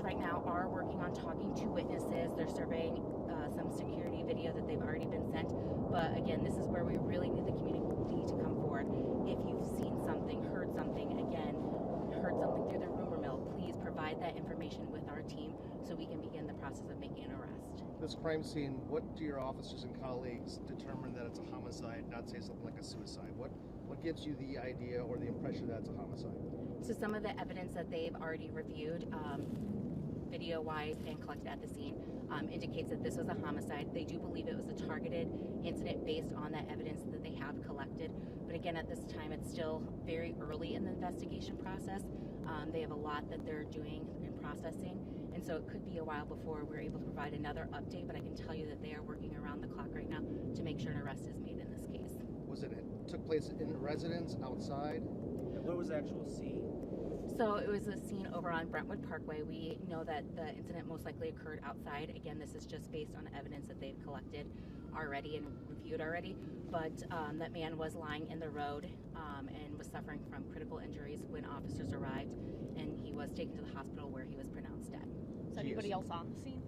right now are working on talking to witnesses. They're surveying some security video that they've already been sent. But again, this is where we really need the community to come forward. If you've seen something, heard something through the rumor mill, please provide that information with our team so we can begin the process of making an arrest. This crime scene, what do your officers and colleagues determine that it's a homicide, not say something like a suicide? What gives you the idea or the impression that it's a homicide? So some of the evidence that they've already reviewed, video-wise and collected at the scene, indicates that this was a homicide. They do believe it was a targeted incident based on that evidence that they have collected. But again, at this time, it's still very early in the investigation process. They have a lot that they're doing and processing, and so it could be a while before we're able to provide another update, but I can tell you that they are working around the clock right now to make sure an arrest is made in this case. Took place in residence, outside? And what was the actual scene? So it was a scene over on Brentwood Parkway. We know that the incident most likely occurred outside. Again, this is just based on evidence that they've collected already and reviewed already. But that man was lying in the road and was suffering from critical injuries when officers arrived, and he was taken to the hospital where he was pronounced dead. Is anybody else on the scene?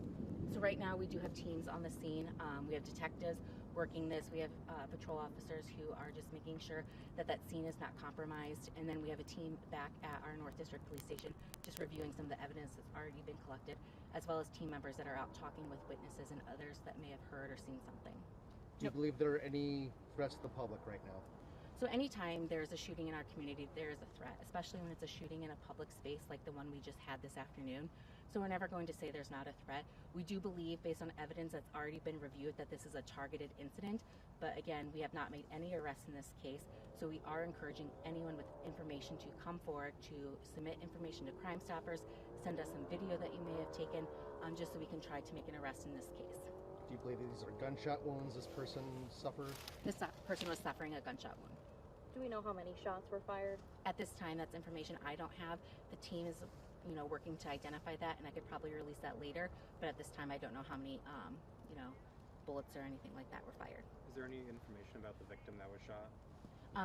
So right now we do have teams on the scene. We have detectives working this. We have patrol officers who are just making sure that that scene is not compromised. And then we have a team back at our North District Police Station just reviewing some of the evidence that's already been collected, as well as team members that are out talking with witnesses and others that may have heard or seen something. Do you believe there are any threats to the public right now? So anytime there's a shooting in our community, there is a threat, especially when it's a shooting in a public space like the one we just had this afternoon. So we're never going to say there's not a threat. We do believe, based on evidence that's already been reviewed, that this is a targeted incident. But again, we have not made any arrests in this case. So we are encouraging anyone with information to come forward, to submit information to Crime Stoppers, send us some video that you may have taken, just so we can try to make an arrest in this case. Do you believe that these are gunshot wounds this person suffered? This person was suffering a gunshot wound. Do we know how many shots were fired? At this time, that's information I don't have. The team is, working to identify that, and I could probably release that later. But at this time, I don't know how many, bullets or anything like that were fired. Is there any information about the victim that was shot?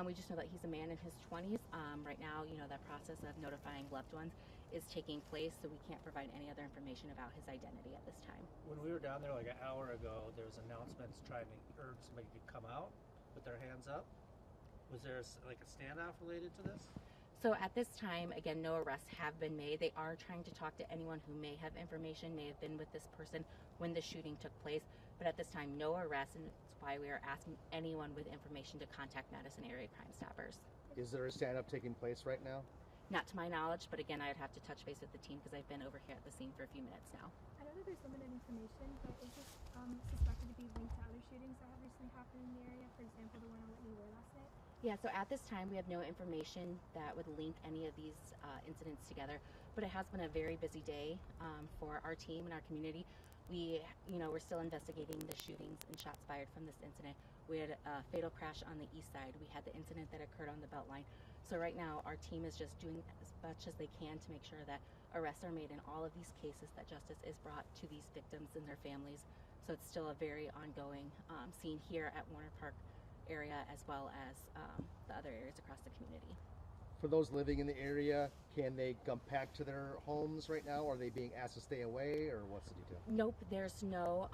We just know that he's a man in his 20s. Right now, that process of notifying loved ones is taking place, so we can't provide any other information about his identity at this time. When we were down there like an hour ago, there was announcements trying to urge somebody to come out with their hands up. Was there a standoff related to this? So at this time, again, no arrests have been made. They are trying to talk to anyone who may have information, may have been with this person when the shooting took place. But at this time, no arrests, and that's why we are asking anyone with information to contact Madison area Crime Stoppers. Is there a stand-up taking place right now? Not to my knowledge, but again, I would have to touch base with the team because I've been over here at the scene for a few minutes now. I know that there's limited information, but is this suspected to be linked to other shootings that have recently happened in the area? For example, the one on Whitney Way last night? Yeah, so at this time, we have no information that would link any of these incidents together, but it has been a very busy day for our team and our community. We're still investigating the shootings and shots fired from this incident. We had a fatal crash on the east side. We had the incident that occurred on the Beltline. So right now, our team is just doing as much as they can to make sure that arrests are made in all of these cases, that justice is brought to these victims and their families. So it's still a very ongoing scene here at Warner Park area, as well as the other areas across the community. For those living in the area, can they come back to their homes right now? Are they being asked to stay away, or what's the detail? Nope, there's no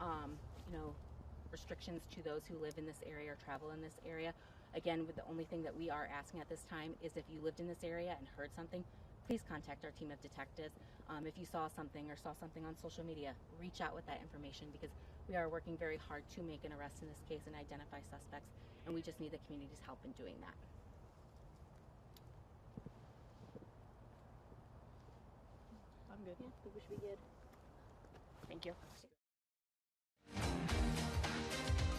restrictions to those who live in this area or travel in this area. Again, the only thing that we are asking at this time is if you lived in this area and heard something, please contact our team of detectives. If you saw something on social media, reach out with that information, because we are working very hard to make an arrest in this case and identify suspects, and we just need the community's help in doing that. I'm good. Yeah, I think we should be good. Thank you.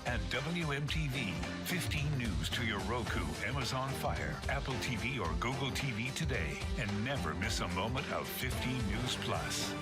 At WMTV, 15 News to your Roku, Amazon Fire, Apple TV, or Google TV today. And never miss a moment of 15 News Plus.